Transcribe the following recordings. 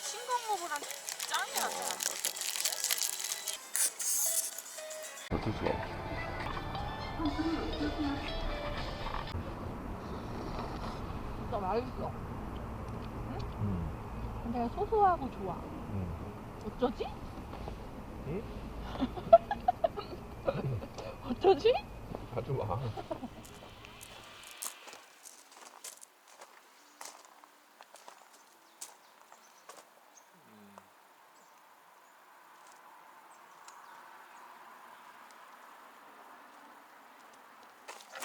싱거운 짱이야. 어쩔 수가 없어. 진짜 맛있어. 근데 소소하고 좋아. 어쩌지? 응? 어쩌지? 아주 와.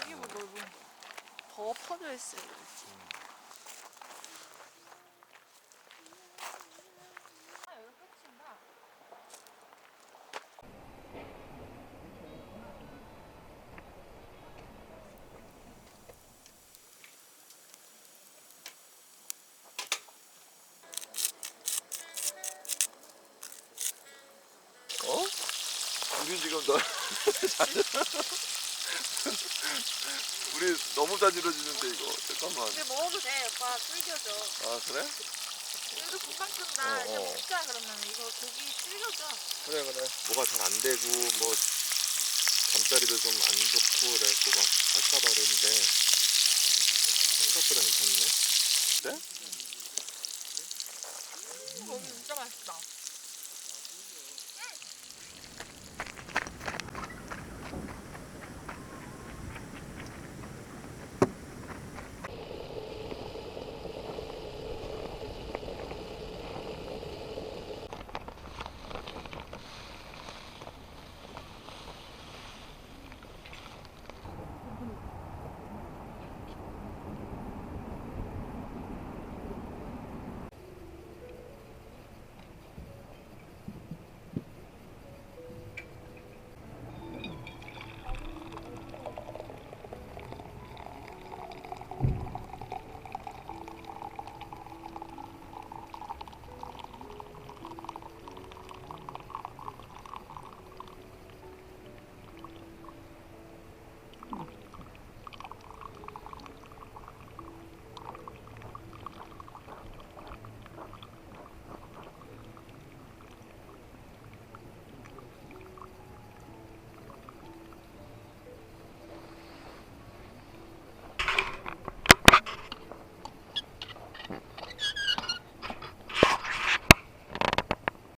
이게 뭐 넓은 더 퍼져 있어요. 여기 끝인가? 어? 우리 지금 너 우리 너무 자지러지는데 이거 잠깐만. 근데 먹어도 돼. 오빠 질겨져. 아 그래? 이거 금방 끈다. 이제 어. 먹자 그러면 이거 고기 질겨져. 그래. 뭐가 잘 안 되고 뭐 잠자리도 좀 안 좋고 그래갖고 막 할까봐 그랬는데 생각보다 괜찮네. 그래? 고기 진짜 맛있다.